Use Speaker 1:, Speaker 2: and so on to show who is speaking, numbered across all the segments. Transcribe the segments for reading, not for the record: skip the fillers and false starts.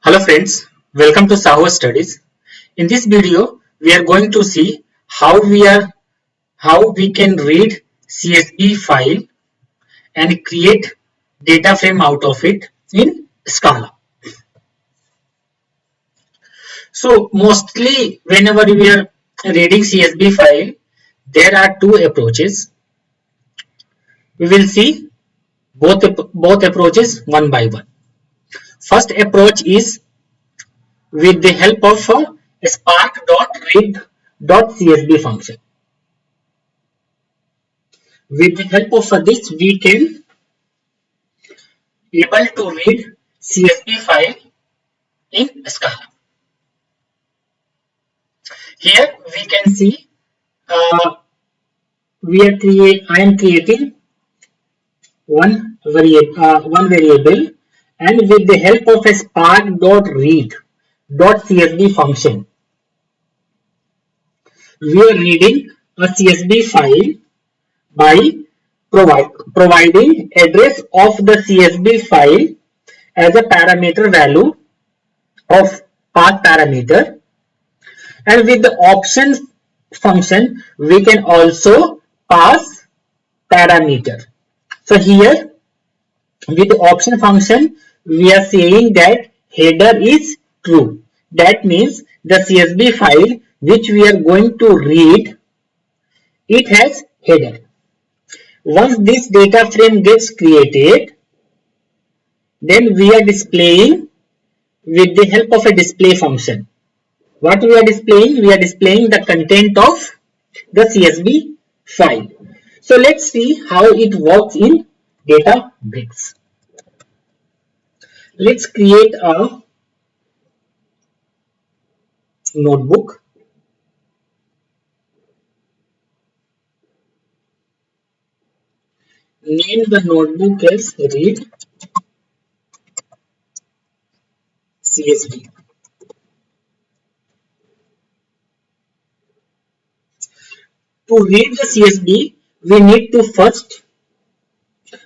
Speaker 1: Hello friends, welcome to Saho Studies. In this video, we are going to see how we can read CSV file and create data frame out of it in Scala. So mostly whenever we are reading CSV file, there are two approaches. We will see both approaches one by one. First approach is with the help of a spark.read.csv function. With the help of this, we can able to read CSV file in Scala. Here we can see I am creating one variable, and with the help of a spark.read.csv function, we are reading a CSV file by providing address of the CSV file as a parameter value of path parameter, and with the options function we can also pass parameter. So here with the option function we are saying that header is true. That means the CSV file which we are going to read, it has header. Once this data frame gets created, then we are displaying with the help of a display function. What we are displaying? We are displaying the content of the CSV file. So let's see how it works in Databricks. Let's create a notebook. Name the notebook as read CSV. To read the CSV, we need to first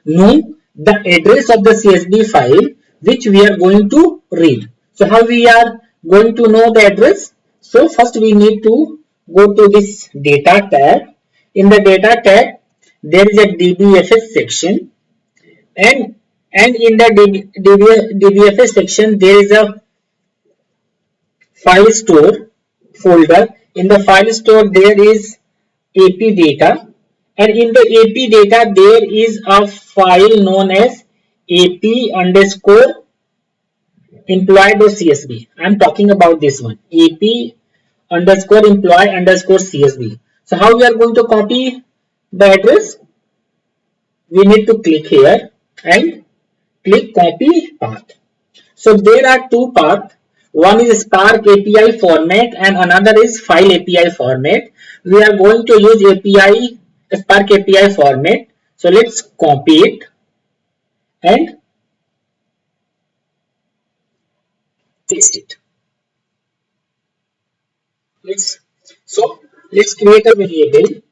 Speaker 1: know the address of the CSV file which we are going to read. So how we are going to know the address? So first we need to go to this data tab. In the data tab, there is a DBFS section, and in the DBFS section there is a file store folder. In the file store there is AP data, and in the AP data there is a file known as AP underscore employee.csv. I am talking about this one, AP underscore employee underscore CSV. So how we are going to copy the address? We need to click here and click copy path. So there are two paths. One is Spark API format and another is File API format. We are going to use Spark API format. So let's copy it and paste it. Let's create a variable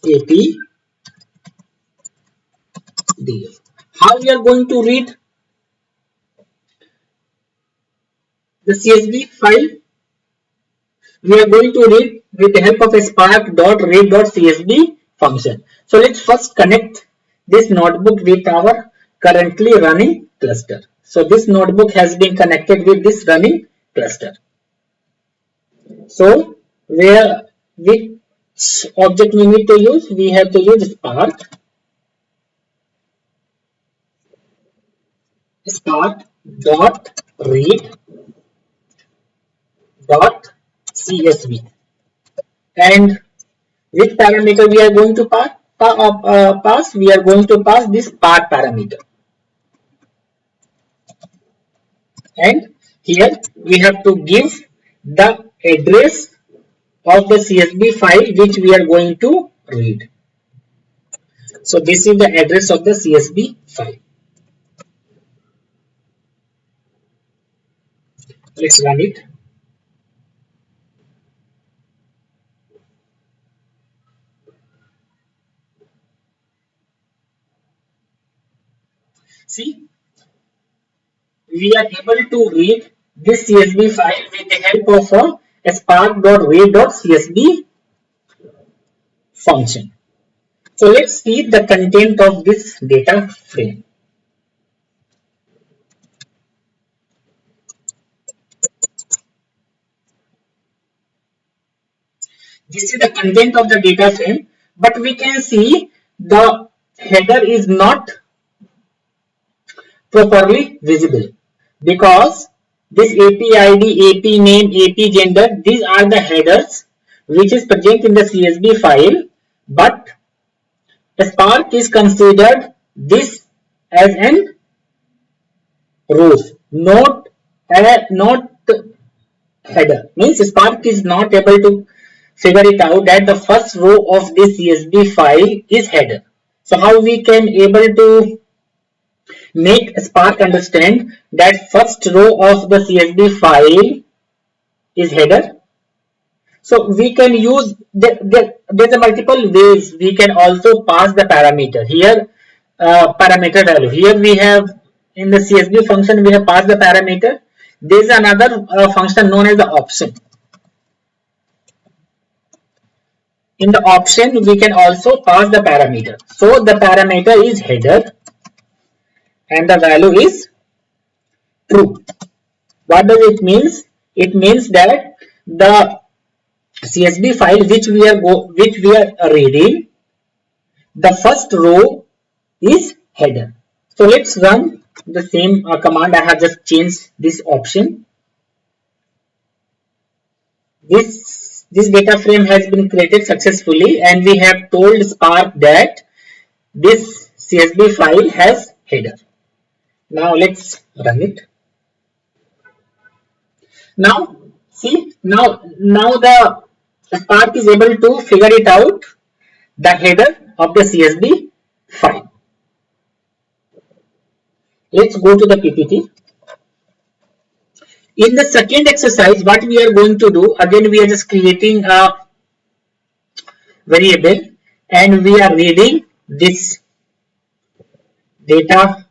Speaker 1: AP df. How we are going to read the CSV file? We are going to read with the help of a spark.read.csv function. So let's first connect this notebook with our currently running cluster. So this notebook has been connected with this running cluster. So which object we need to use? We have to use spark.read.csv. And which parameter we are going to pass? We are going to pass this path parameter. And here we have to give the address of the CSV file which we are going to read. So this is the address of the CSV file. Let's run it. See, we are able to read this CSV file with the help of a spark.read.csv function. So let's see the content of this data frame. This is the content of the data frame, but we can see the header is not properly visible because this AP ID, AP name, AP gender, these are the headers which is present in the CSV file, but Spark is considered this as an rows, not header. Means Spark is not able to figure it out that the first row of this CSV file is header. So how we can able to make Spark understand that first row of the CSV file is header? So we can use there's a multiple ways we can also pass the parameter here. Parameter value here we have in the CSV function we have passed the parameter. There is another function known as the option. In the option we can also pass the parameter. So the parameter is header and the value is true. What does it means? It means that the CSV file which we are reading, the first row is header. So let's run the same command. I have just changed this option. This data frame has been created successfully and we have told Spark that this CSV file has header. Now let's run it. Now see, now the Spark is able to figure it out, the header of the CSV file. Let's go to the PPT. In the second exercise, what we are going to do, again we are just creating a variable and we are reading this data.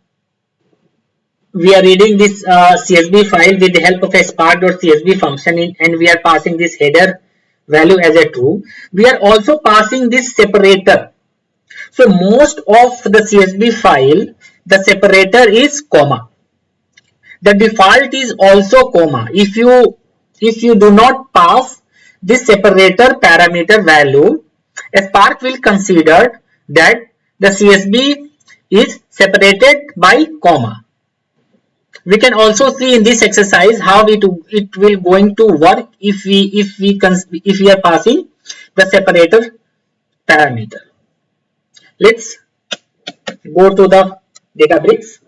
Speaker 1: We are reading this CSV file with the help of a spark.csv function and we are passing this header value as a true. We are also passing this separator. So most of the CSV file, the separator is comma. The default is also comma. If you do not pass this separator parameter value, Spark will consider that the CSV is separated by comma. We can also see in this exercise how it will going to work if we are passing the separator parameter. Let's go to the Databricks.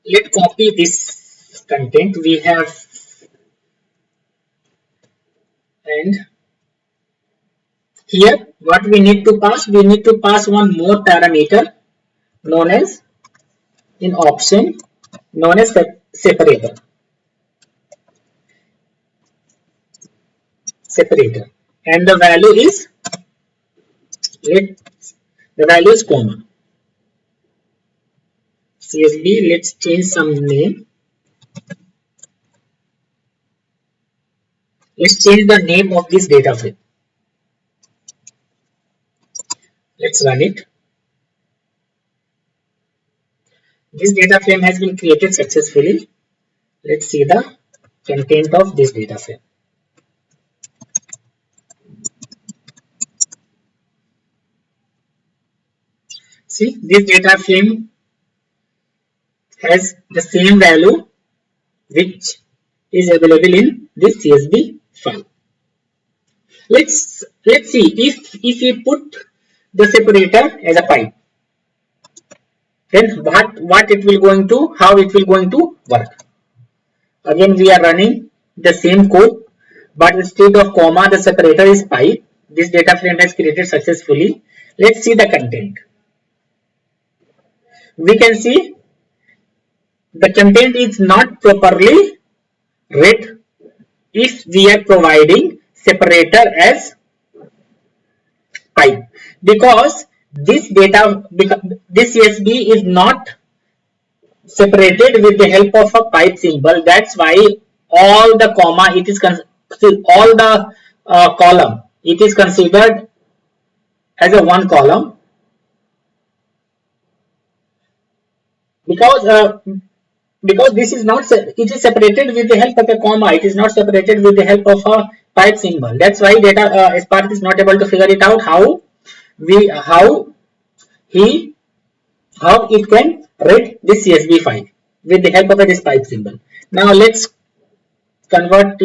Speaker 1: Let's copy this content we have and here what we need to pass, we need to pass one more parameter known as in option known as separator and the value is comma. CSV, let's change some name. Let's change the name of this data frame. Let's run it. This data frame has been created successfully. Let's see the content of this data frame. See, this data frame has the same value which is available in this CSV file. Let's see if we put the separator as a pipe, then what it will going to, how it will going to work. Again we are running the same code, but instead of comma the separator is pipe. This data frame has created successfully. Let's see the content. We can see the content is not properly read if we are providing separator as pipe, because this data, this CSV is not separated with the help of a pipe symbol. That's why all the comma, it is all the column, it is considered as a one column, because this is not, it is separated with the help of a comma, it is not separated with the help of a pipe symbol. That's why data Spark is not able to figure it out how it can read this CSV file with the help of this pipe symbol. Now let's convert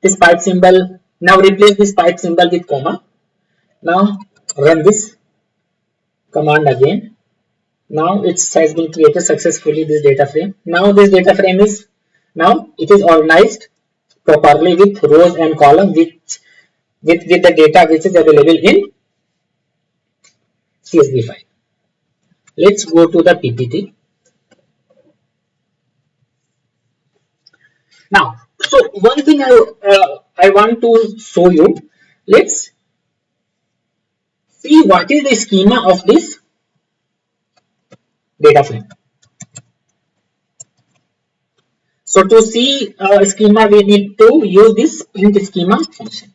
Speaker 1: this pipe symbol. Now replace this pipe symbol with comma. Now run this command again. Now it has been created successfully, this data frame. Now this data frame is, now it is organized properly with rows and columns with the data which is available in CSV file. Let's go to the PPT. Now, so one thing I want to show you. Let's see what is the schema of this data frame. So to see schema, we need to use this print schema function.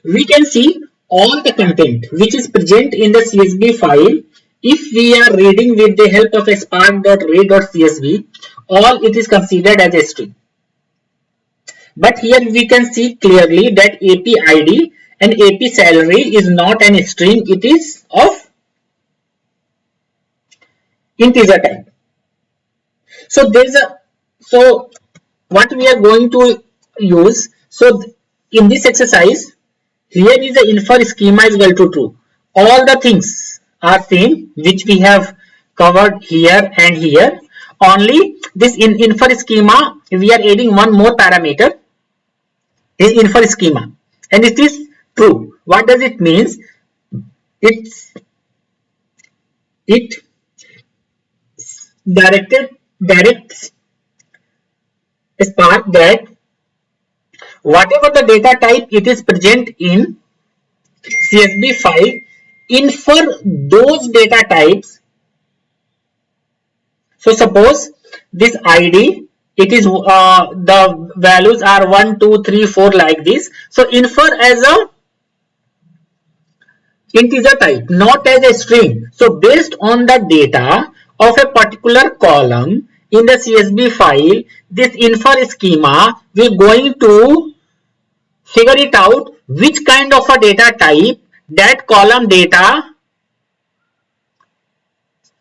Speaker 1: We can see all the content which is present in the CSV file. If we are reading with the help of a spark.read.csv, all it is considered as a string. But here we can see clearly that AP ID and AP salary is not an string, it is of integer type. So so what we are going to use, so in this exercise, here is the infer schema is equal to true. All the things are same which we have covered here and here. Only this infer schema, we are adding one more parameter, is infer schema, and it is true. What does it means? It directs Spark that whatever the data type it is present in CSV file, infer those data types. So suppose this ID, it is the values are 1, 2, 3, 4 like this. So infer as a integer type, not as a string. So based on the data of a particular column in the CSV file, this infer schema will going to figure it out which kind of a data type that column data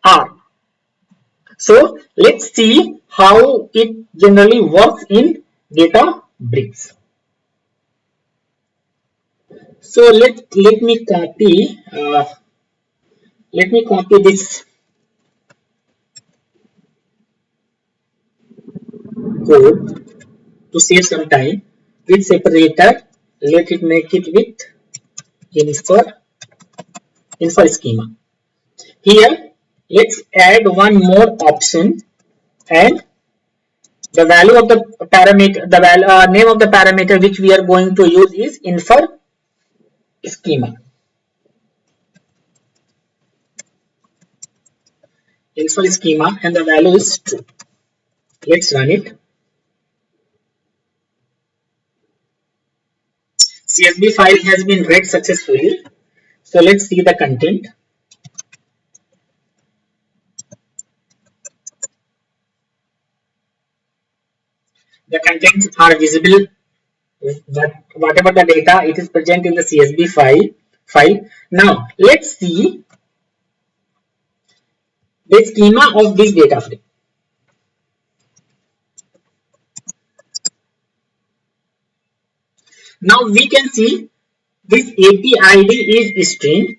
Speaker 1: are. So let's see how it generally works in Databricks. So let me copy this code to save some time. With separator, let it make it with infer schema. Here let's add one more option, and the value of the parameter, the name of the parameter which we are going to use is infer schema. Infer schema, and the value is true. Let's run it. CSV file has been read successfully. So let's see the content. The contents are visible, but whatever the data it is present in the CSV file. Now let's see the schema of this data frame. Now we can see this AP ID is string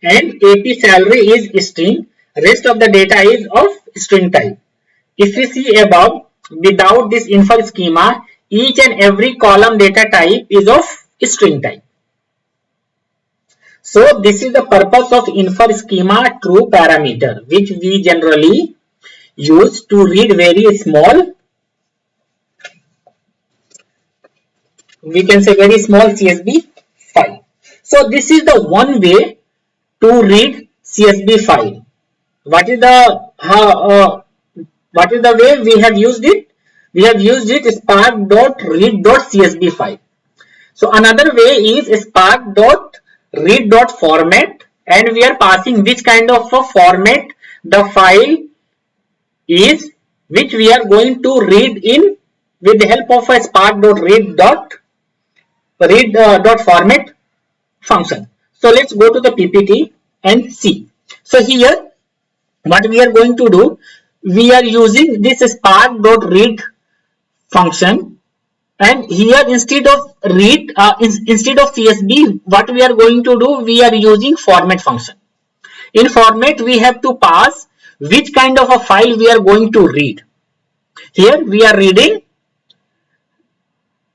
Speaker 1: and AP salary is string. Rest of the data is of string type. If we see above, without this infer schema, each and every column data type is of string type. So this is the purpose of infer schema true parameter, which we generally use to read very small, we can say very small CSV file. So this is the one way to read CSV file. What is the way we have used it? We have used it spark.read.csv file. So another way is spark.read.format, and we are passing which kind of a format the file is, which we are going to read in with the help of a spark.read.format function. So let's go to the PPT and see. So here what we are going to do, we are using this spark.read function, and here instead of CSV, what we are going to do, we are using format function. In format we have to pass which kind of a file we are going to read. Here we are reading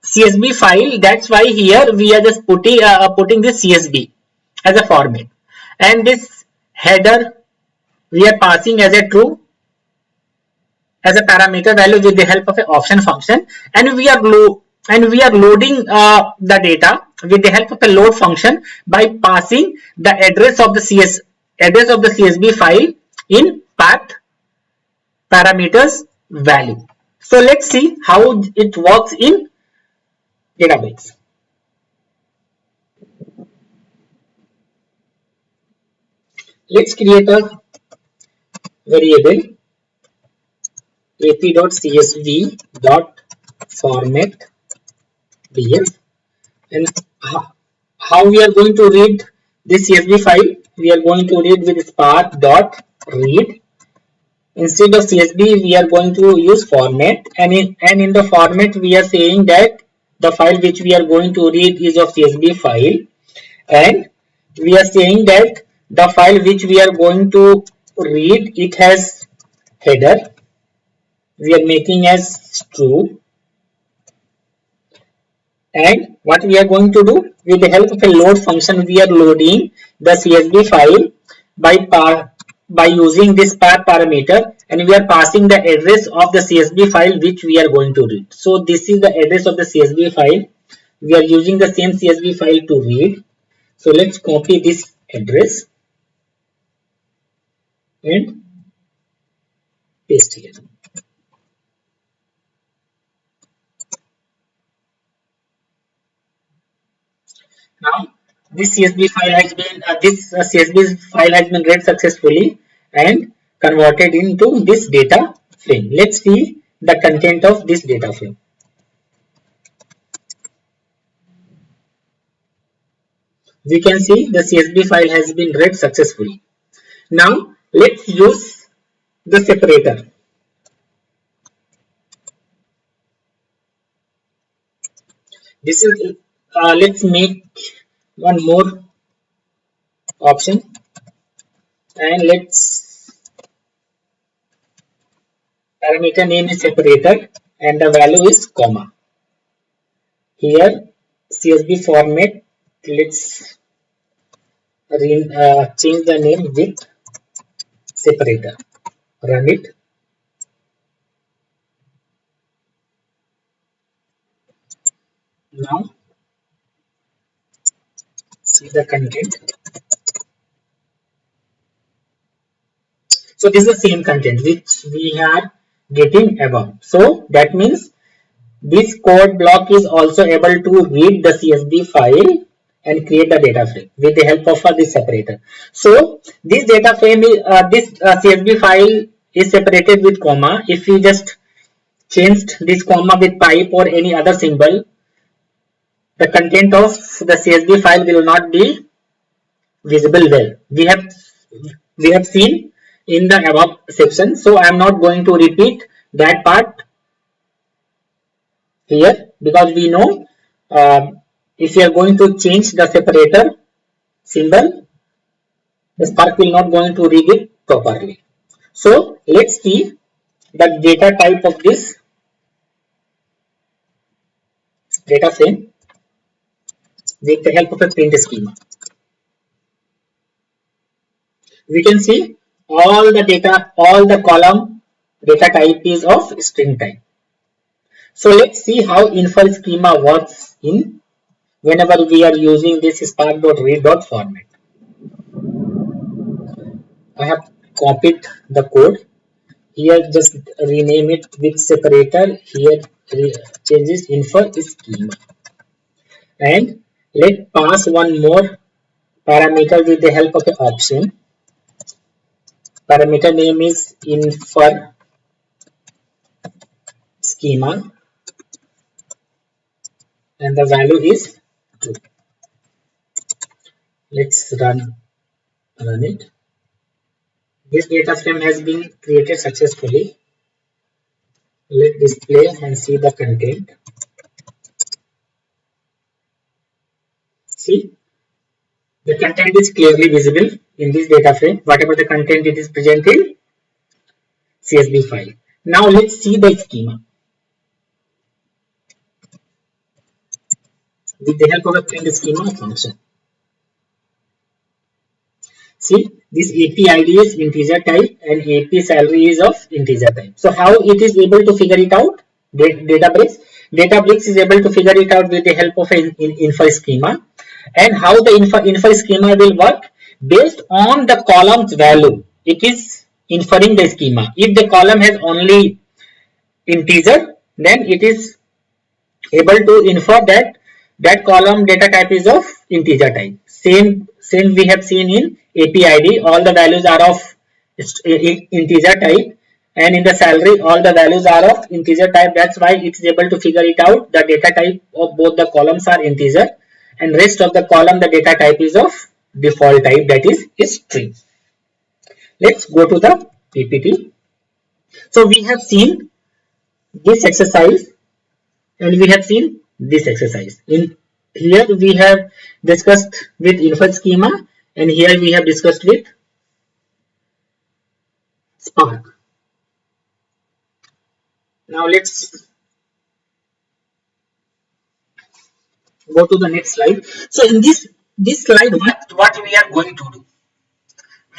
Speaker 1: CSV file, that's why here we are just putting this CSV as a format, and this header we are passing as a true as a parameter value with the help of an option function, and we are loading the data with the help of a load function by passing the address of the CSV file in path parameters value. So let's see how it works in Databricks. Let's create a variable ap.csv.format df, and how we are going to read this CSV file. We are going to read with spark.read. Instead of CSV, we are going to use format, and in the format we are saying that the file which we are going to read is of CSV file, and we are saying that the file which we are going to read, it has header, we are making as true, and what we are going to do, with the help of a load function, we are loading the CSV file by using this path parameter, and we are passing the address of the CSV file which we are going to read. So this is the address of the CSV file. We are using the same CSV file to read. So let's copy this address and paste here. Now this CSV file has been read successfully and converted into this data frame. Let's see the content of this data frame. We can see the CSV file has been read successfully. Now let's use the separator. This is let's make one more option, and let's parameter name is separator and the value is comma. Here CSV format, let's change the name with separator. Run it. Now see the content. So this is the same content which we are getting above. So that means this code block is also able to read the CSV file and create the data frame with the help of this separator. So this data frame is CSV file is separated with comma. If we just changed this comma with pipe or any other symbol, the content of the CSV file will not be visible well. We have seen in the above section, so I am not going to repeat that part here, because we know if you are going to change the separator symbol, the Spark will not going to read it properly. So let's see the data type of this data frame with the help of a print schema. We can see all the data, all the column data type is of string type. So let's see how infer schema works in whenever we are using this spark.read.format. I have copied the code. Here just rename it with separator. Here changes infer schema. And let pass one more parameter with the help of an option. Parameter name is infer schema and the value is true. Let's run it. This data frame has been created successfully. Let's display and see the content. See, the content is clearly visible in this data frame. Whatever the content, it is present in CSV file. Now let's see the schema. With the help of a print schema function. See, this AP ID is integer type and AP salary is of integer type. So how it is able to figure it out? Databricks is able to figure it out with the help of an infer schema. And how the infer schema will work? Based on the column's value, it is inferring the schema. If the column has only integer, then it is able to infer that column data type is of integer type. Same we have seen in APID, all the values are of integer type, and in the salary all the values are of integer type. That's why it is able to figure it out. The data type of both the columns are integer, and rest of the column the data type is of default type, that is string. Let's go to the PPT. So we have seen this exercise and we have seen this exercise. In here we have discussed with infer schema and here we have discussed with Spark. Now let's go to the next slide. So in this slide, what we are going to do?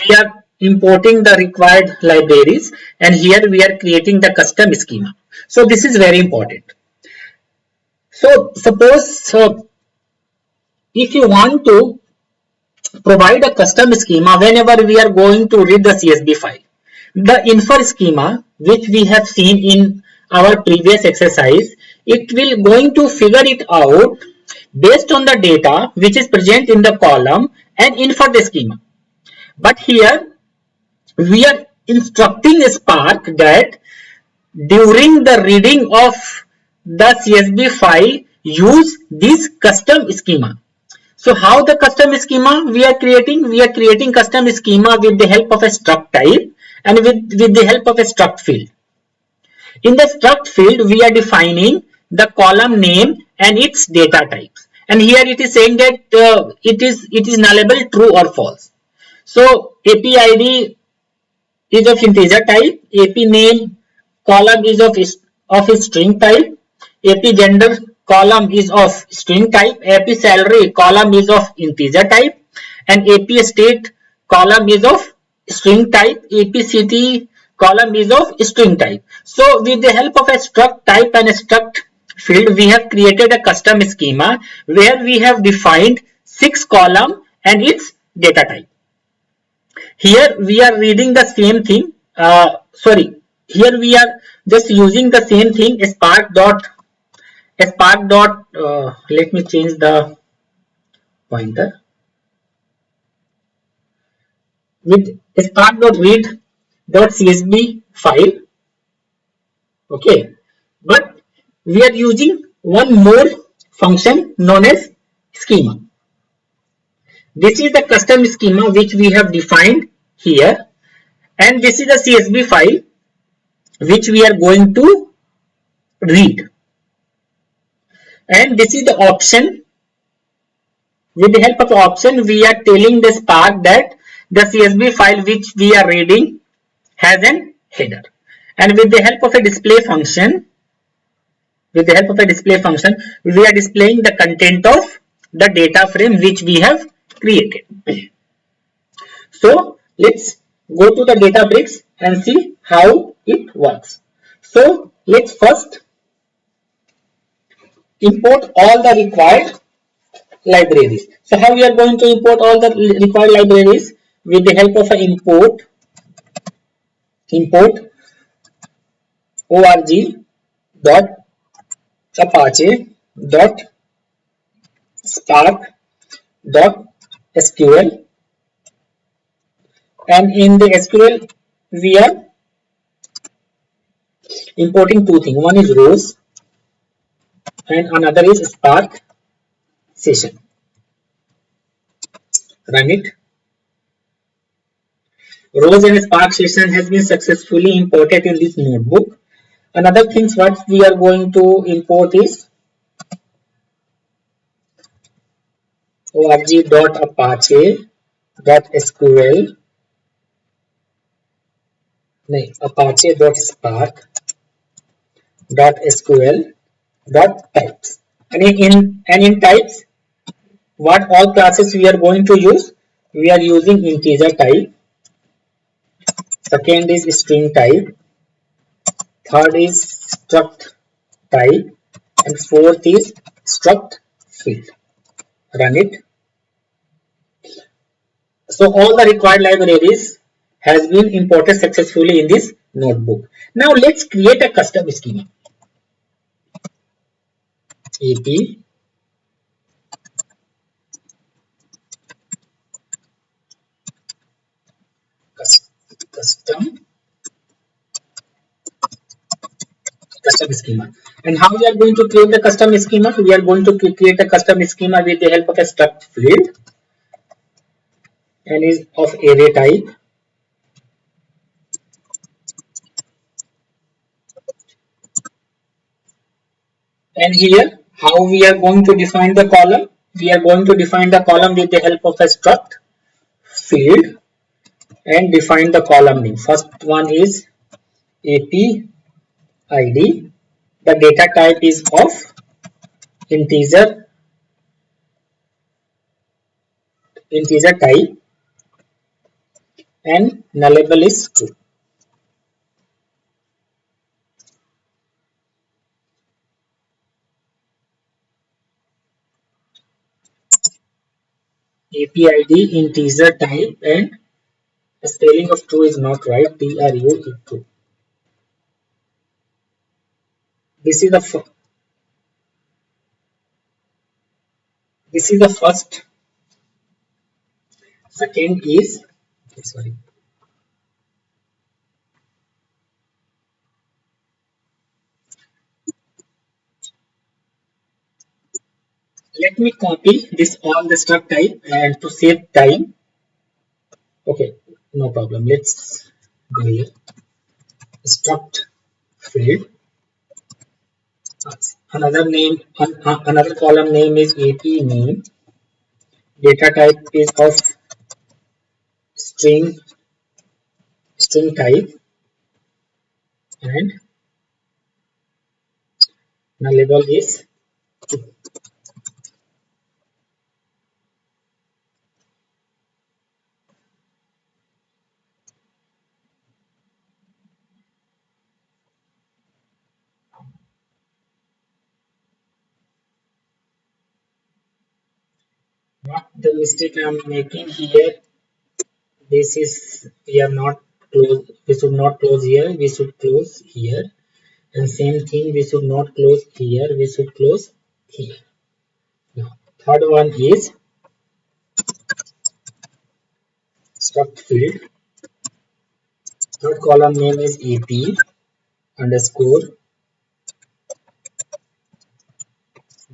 Speaker 1: We are importing the required libraries and here we are creating the custom schema. So this is very important. So suppose if you want to provide a custom schema whenever we are going to read the CSV file, the infer schema which we have seen in our previous exercise, it will going to figure it out based on the data which is present in the column and infer the schema. But here we are instructing Spark that during the reading of the CSV file, use this custom schema. So how the custom schema we are creating? We are creating custom schema with the help of a struct type and with the help of a struct field. In the struct field, we are defining the column name and its data types. And here it is saying that it is nullable, true or false. So AP ID is of integer type, AP name column is of string type, AP gender column is of string type, AP salary column is of integer type, and AP state column is of string type, AP city column is of string type. So with the help of a struct type and a struct field, we have created a custom schema where we have defined 6 column and its data type. Here we are reading the same thing. Here we are just using the same thing. Spark dot. Let me change the pointer. With spark.read.csv file. Okay, but we are using one more function known as schema. This is the custom schema which we have defined here, and this is the CSV file which we are going to read, and this is the option. With the help of option, we are telling the Spark that the CSV file which we are reading has an header, and with the help of a display function, we are displaying the content of the data frame which we have created. So let's go to the Databricks and see how it works. So let's first import all the required libraries. So how we are going to import all the required libraries? With the help of an import org dot apache dot spark dot sql, and in the sql we are importing two things. One is rows and another is spark session. Run it. Rows and spark session has been successfully imported in this notebook. Another things what we are going to import is org.apache.sql, apache.spark.sql.types. And in types, what all classes we are going to use? We are using integer type, second is string type, third is struct type, and fourth is struct field. Run it. So all the required libraries has been imported successfully in this notebook. Now let's create a custom schema. ap custom schema. And how we are going to create the custom schema? We are going to create a custom schema with the help of a struct field and is of array type. And here how we are going to define the column? We are going to define the column with the help of a struct field and define the column name. First one is ap id. The data type is of integer type and nullable is true. ap id integer type and the spelling of true is not right. TRU is true. This is the first. Second is sorry. Let me copy this all the struct type and to save time. Okay, no problem. Let's go here. Struct field. Another name, another column name is ap name. Data type is of string type and nullable is true. What the mistake I am making here? This is we are not close. We should not close here. We should close here. And same thing, we should not close here. We should close here. Now, third one is struct field. Third column name is ap underscore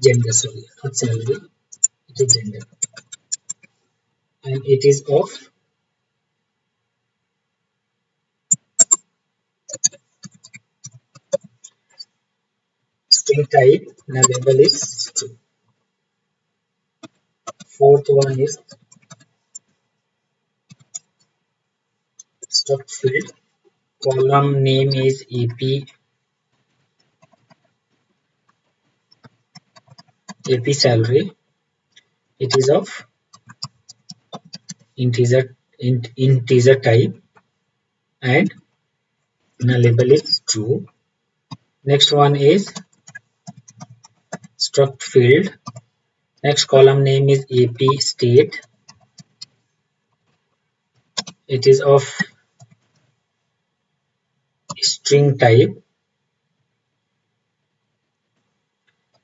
Speaker 1: gender. Sorry, not salary. It is gender, and it is of string type. Now label is true. Fourth one is struct field. Column name is ap salary. It is of integer type and nullable is true. Next one is struct field Next column name is AP state. It is of string type.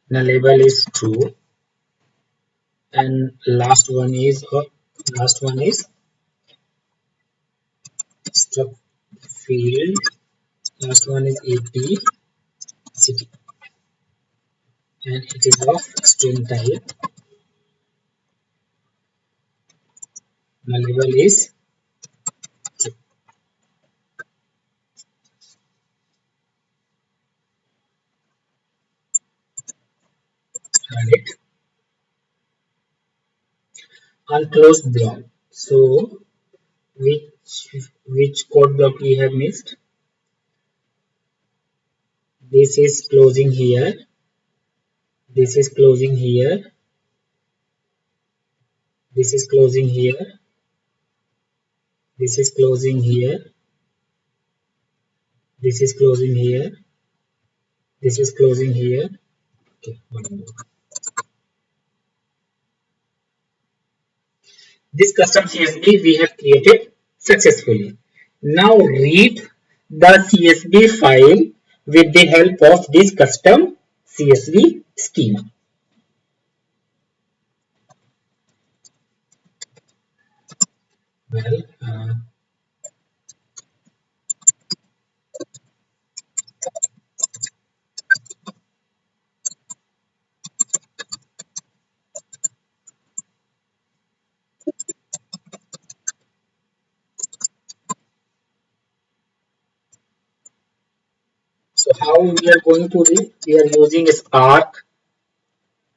Speaker 1: The label is true, and last one is struct field. Last one is AP city, and it is of string type. The label is true. Run it. Unclosed block. So which code block we have missed? This is closing here. This is closing here. This is closing here. This is closing here. This is closing here. This is closing here. Okay, one more. This custom CSV we have created successfully. Now read the CSV file with the help of this custom CSV schema. Well, so how we are going to read? We are using spark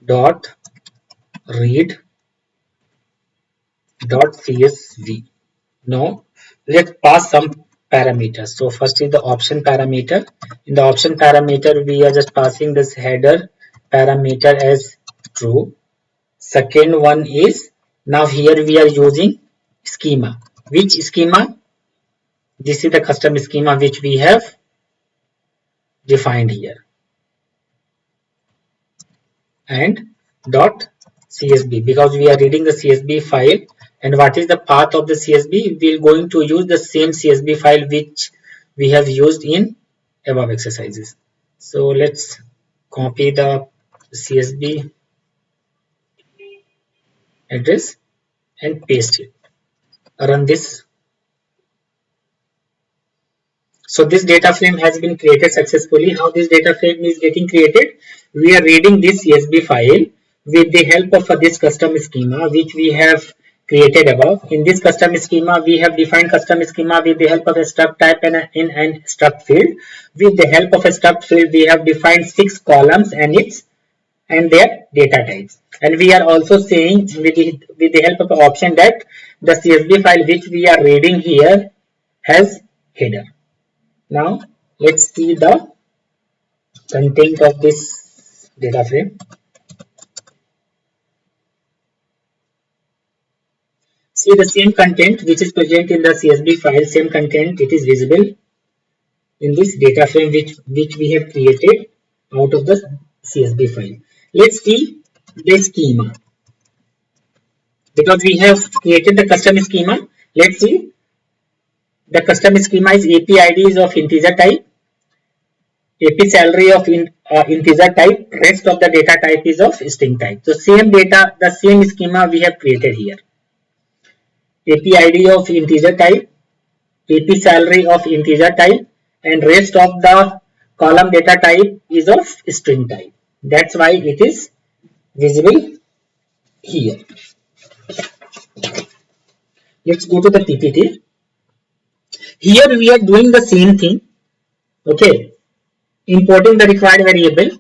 Speaker 1: dot read dot CSV. Now let's pass some parameters. So first is the option parameter. In the option parameter we are just passing this header parameter as true. Second one is, now here we are using schema. Which schema? This is the custom schema which we have defined here, and dot CSV, because we are reading the CSV file. And what is the path of the CSV? We are going to use the same CSV file which we have used in above exercises. So let's copy the CSV address and paste it. Run this. So this data frame has been created successfully. How this data frame is getting created? We are reading this CSV file with the help of this custom schema which we have created above. In this custom schema, we have defined custom schema with the help of a struct type and struct field. With the help of a struct field, we have defined 6 columns and their data types. And we are also saying with the help of an option that the CSV file which we are reading here has header. Now let's see the content of this data frame. See the same content which is present in the CSV file, same content, it is visible in this data frame which we have created out of the CSV file. Let's see the schema. Because we have created the custom schema, let's see. The custom schema is AP IDs of integer type, AP salary of integer type, rest of the data type is of string type. So same data, the same schema we have created here. AP ID of integer type, AP salary of integer type, and rest of the column data type is of string type. That's why it is visible here. Let's go to the PPT. Here we are doing the same thing. Okay, importing the required variable,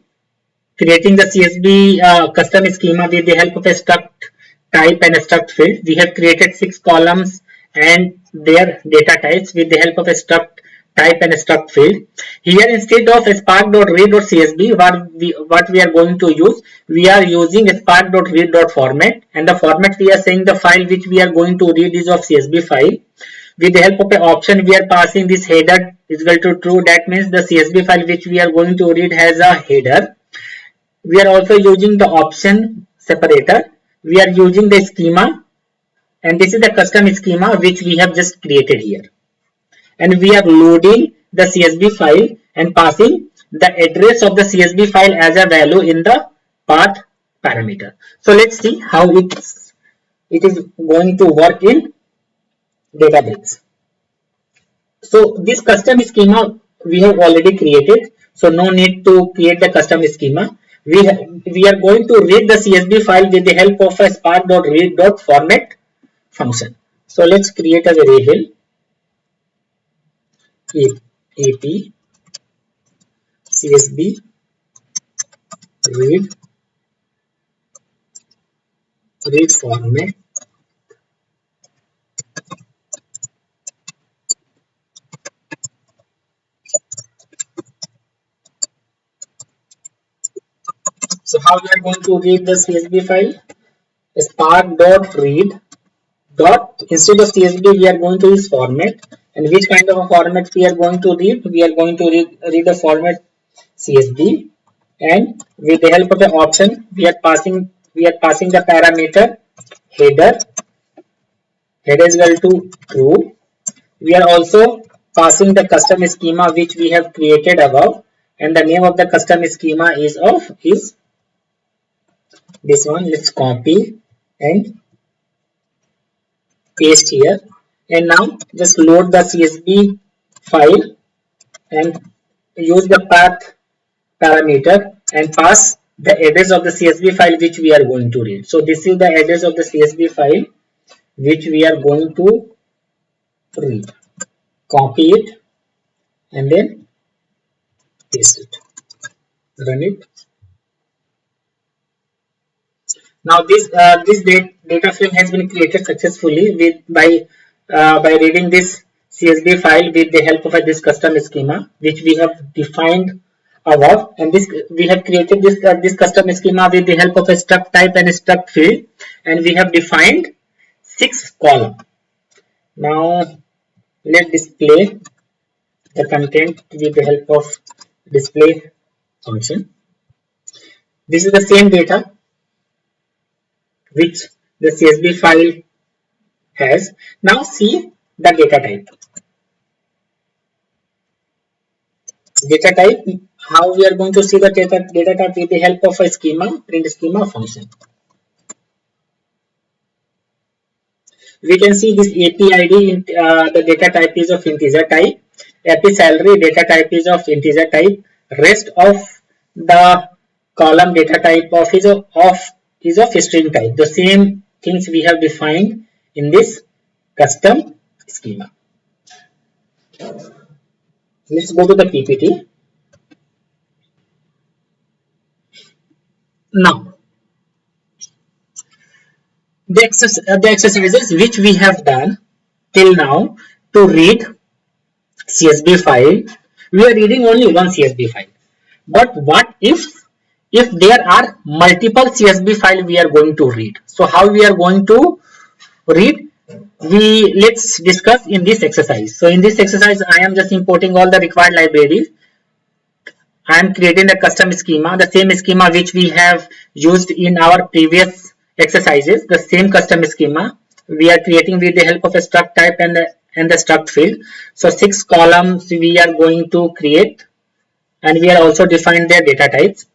Speaker 1: creating the CSV custom schema with the help of a struct type and a struct field. We have created 6 columns and their data types with the help of a struct type and a struct field. Here instead of spark.read.csv, what we are going to use, we are using a spark.read.format, and the format we are saying the file which we are going to read is of CSV file. With the help of an option we are passing this header is equal to true. That means the CSV file which we are going to read has a header. We are also using the option separator, we are using the schema, and this is the custom schema which we have just created here. And we are loading the CSV file and passing the address of the CSV file as a value in the path parameter. So let's see how it is going to work in Databricks. So this custom schema we have already created, so no need to create the custom schema. We are going to read the CSV file with the help of a spark.read.format function. So let's create a variable ap CSV read format So how we are going to read the CSV file? Spark.read instead of CSV we are going to use format. And which kind of a format we are going to read? We are going to read the format CSV, and with the help of the option we are passing the parameter header is equal to true. We are also passing the custom schema which we have created above, and the name of the custom schema is this one. Let's copy and paste here, and now just load the CSV file and use the path parameter and pass the address of the CSV file which we are going to read. So this is the address of the CSV file which we are going to read. Copy it and then paste it. Run it. Now this data frame has been created successfully by reading this CSV file with the help of this custom schema which we have defined above, and this we have created this custom schema with the help of a struct type and a struct field, and we have defined 6 columns. Now let's display the content with the help of display function. This is the same data which the CSV file has. Now see the data type. Data type, how we are going to see the data type with the help of a schema, print schema function. We can see this APID, the data type is of integer type. AP salary data type is of integer type. Rest of the column data type is of string type. The same things we have defined in this custom schema. Let's go to the PPT. Now, the exercises which we have done till now to read CSV file, we are reading only one CSV file. But what if there are multiple CSV file we are going to read? So how we are going to read? Let's discuss in this exercise. So in this exercise, I am just importing all the required libraries. I am creating the custom schema, the same schema which we have used in our previous exercises. The same custom schema we are creating with the help of a struct type and the struct field. So 6 columns we are going to create, and we are also defined their data types.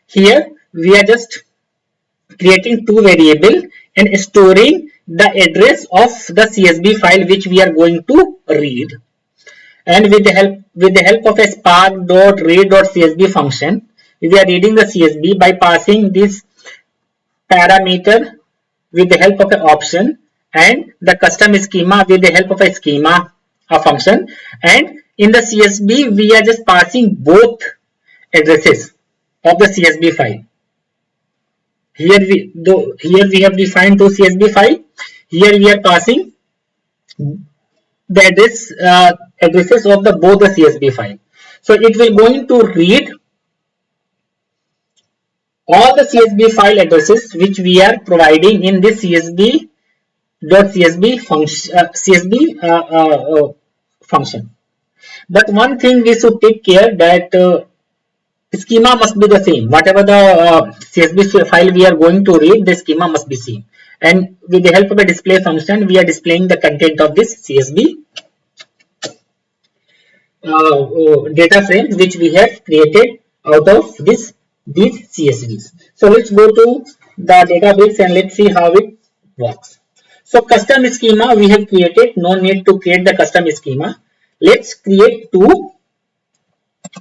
Speaker 1: Here we are just creating 2 variables and storing the address of the CSV file which we are going to read. And with the help of a spark.read.csv function, we are reading the CSV by passing this parameter with the help of an option and the custom schema with the help of a schema function. And in the CSV, we are just passing both addresses of the CSV file. Here we have defined 2 CSV file. Here we are passing the addresses of both the CSV file. So it will going to read all the CSV file addresses which we are providing in this CSV function. But one thing we should take care that schema must be the same. Whatever the CSV file we are going to read, the schema must be same. And with the help of a display function, we are displaying the content of this CSV data frames which we have created out of these CSVs. So let's go to the Databricks and let's see how it works. So custom schema we have created. No need to create the custom schema. Let's create two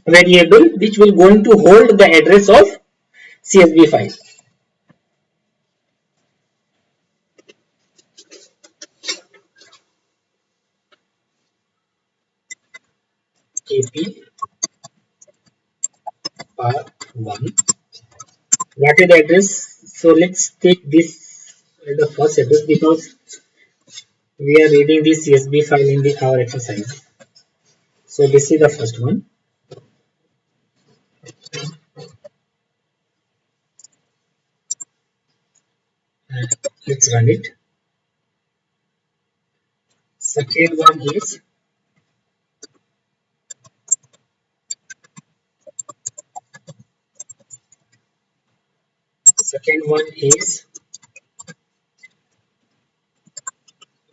Speaker 1: variable which will going to hold the address of CSV file. KP part1. What is the address? So let's take this as the first address because we are reading this CSV file in our exercise. So this is the first one. Let's run it. Second one is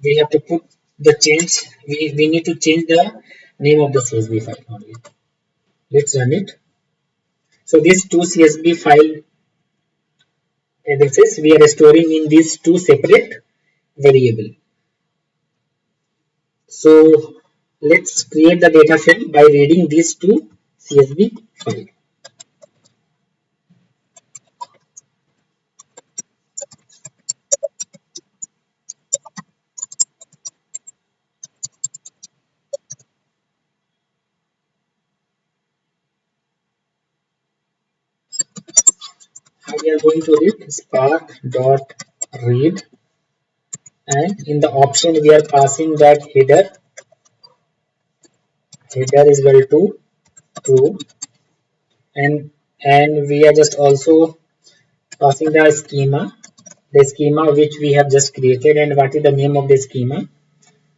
Speaker 1: we have to put the change. We need to change the name of the CSV file only. Let's run it. So these two CSV file addresses we are storing in these two separate variable. So let's create the data frame by reading these two CSV file. We are going to read spark.read, and in the option we are passing that header is equal to true, and we are just also passing the schema which we have just created. And what is the name of the schema?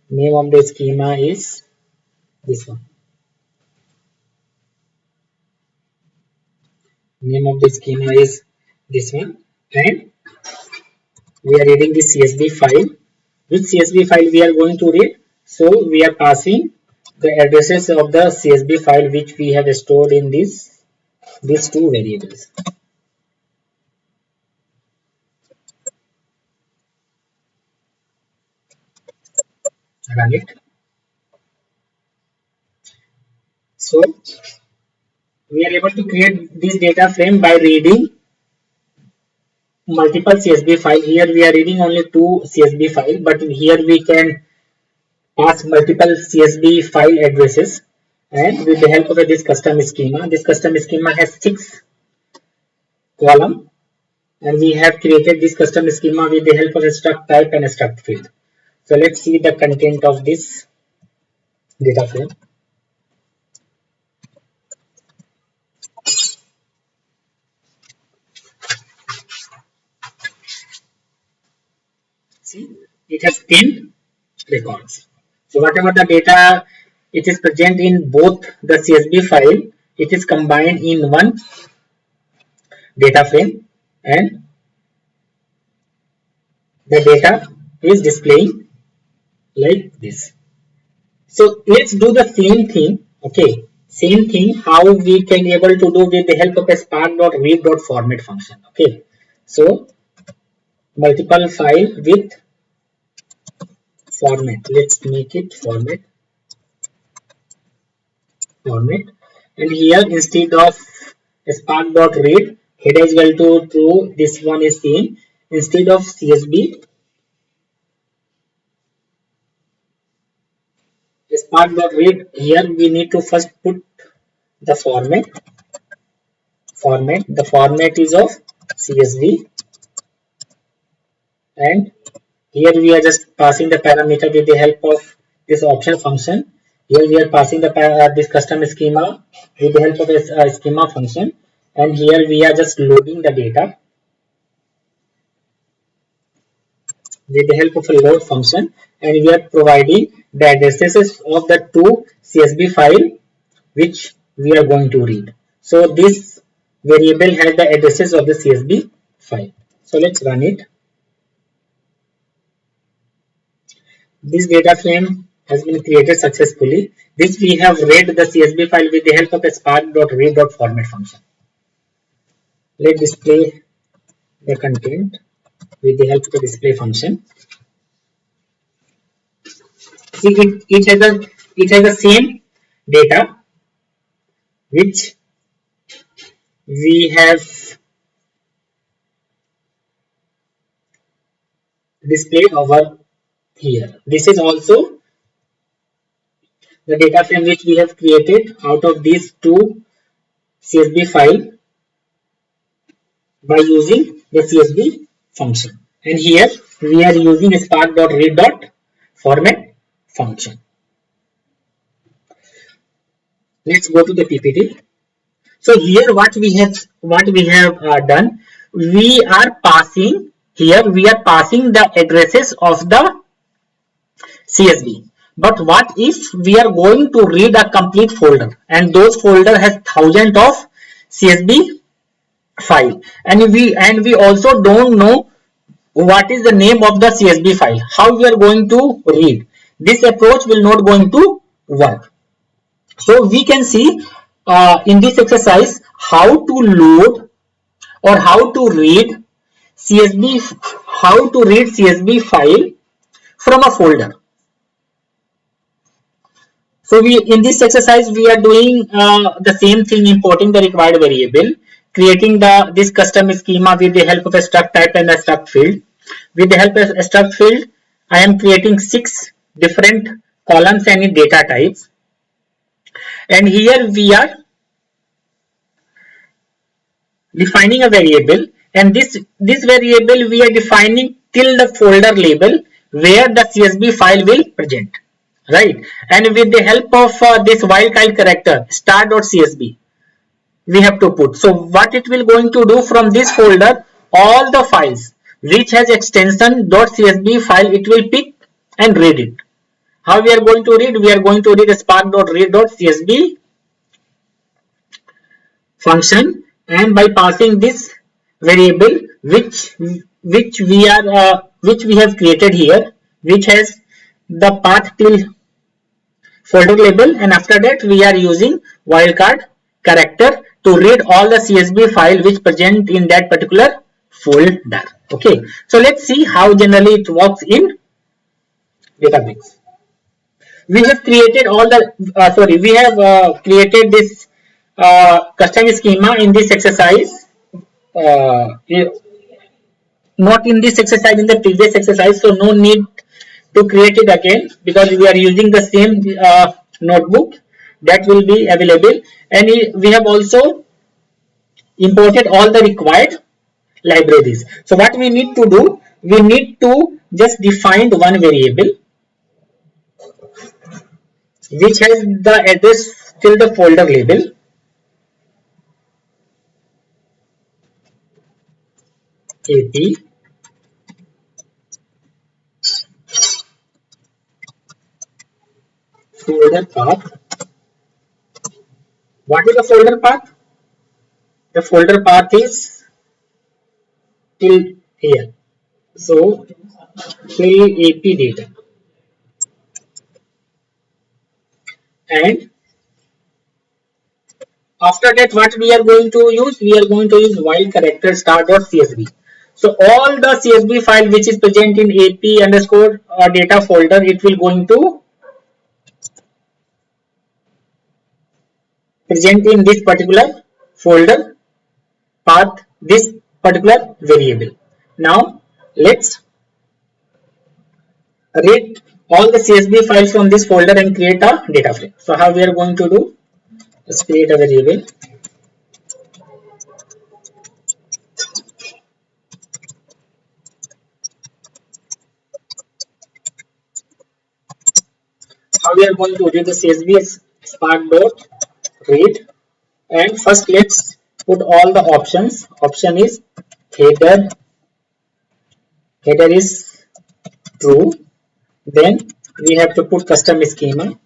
Speaker 1: Name of the schema is this one. Name of the schema is this one, and we are reading the CSV file. Which CSV file we are going to read? So we are passing the addresses of the CSV file which we have stored in these two variables. Run it. So we are able to create this data frame by reading multiple CSV file. Here we are reading only two CSV file, but here we can pass multiple CSV file addresses, and with the help of this custom schema has 6 columns, and we have created this custom schema with the help of a struct type and a struct field. So let's see the content of this data frame. See, it has 10 records. So whatever the data it is present in both the CSV file, it is combined in one data frame, and the data is displaying like this. So let's do the same thing. Okay, same thing how we can able to do with the help of a spark.read.format function. Okay, so multiple file with format. Let's make it format, and here instead of spark.read, header is equal to true. This one is same. Instead of CSV spark.read, here we need to first put the format. The format is of CSV, and here we are just passing the parameter with the help of this option function. Here we are passing the this custom schema with the help of a schema function, and here we are just loading the data with the help of a load function, and we are providing the addresses of the two CSV file which we are going to read. So this variable has the addresses of the CSV file. So let's run it. This data frame has been created successfully. This we have read the CSV file with the help of a spark.read.format function. Let's display the content with the help of the display function. See, it has the same data which we have displayed over here. This is also the data frame which we have created out of these two CSV file by using the CSV function. And here we are using a spark.read.format function. Let's go to the PPT. So here what we have done, we are passing the addresses of the CSV. But what if we are going to read a complete folder, and those folder has thousands of CSV file, and we also don't know what is the name of the CSV file, how we are going to read. This approach will not going to work. So we can see in this exercise how to load or how to read CSV file from a folder. So in this exercise we are doing the same thing, importing the required variable, creating this custom schema with the help of a struct type and a struct field. With the help of a struct field, I am creating 6 different columns and data types. And here we are defining a variable, and this variable we are defining till the folder label where the CSV file will present, right? And with the help of this wildcard character star.csv, we have to put. So what it will going to do, from this folder all the files which has extension .csv file, it will pick and read it. How we are going to read? We are going to read a spark.read.csv function, and by passing this variable which we have created here, which has the path till folder label, and after that we are using wildcard character to read all the CSV file which present in that particular folder. Okay, so let's see how generally it works in Databricks. We have created all the created this custom schema in this exercise, not in this exercise, in the previous exercise, so no need to create it again because we are using the same notebook that will be available. And we have also imported all the required libraries. So what we need to do, we need to just define one variable which has the address till the folder label, AP folder path. What is the folder path? The folder path is till here, so till AP data, and after that what we are going to use? We are going to use while character star.csv. So all the CSV file which is present in AP underscore data folder, it will going to present in this particular folder path, this particular variable. Now let's read all the CSV files from this folder and create a data frame. So how we are going to do? Let's create a variable. How we are going to read the CSV is spark.read, and first let's put all the options. Option is header is true. Then we have to put custom schema.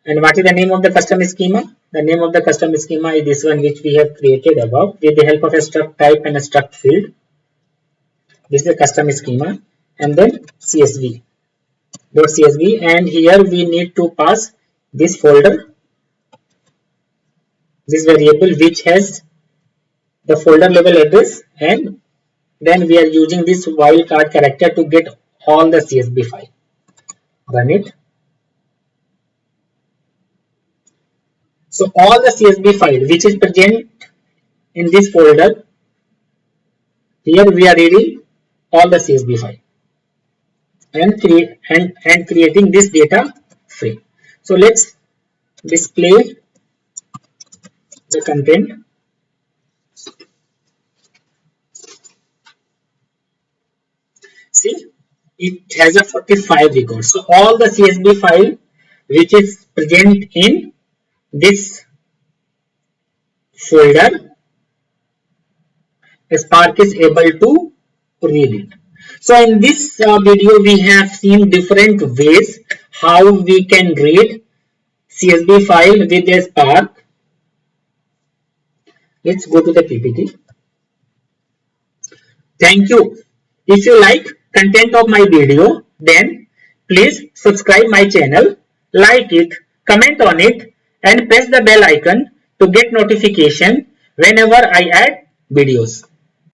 Speaker 1: And what is the name of the custom schema? The name of the custom schema is this one which we have created above with the help of a struct type and a struct field. This is the custom schema, and then CSV. .csv, and here we need to pass this folder, this variable which has the folder level address, and then we are using this wildcard character to get all the CSV file. Run it. So all the CSV file which is present in this folder, here we are reading all the CSV file and creating this data frame. So let's display the content. See, it has a 45 records. So all the CSV file which is present in this folder, Spark is able to read it. So in this video we have seen different ways how we can read CSV file with a Spark. Let's go to the PPT. Thank you. If you like content of my video, then please subscribe my channel, like it, comment on it, and press the bell icon to get notification whenever I add videos.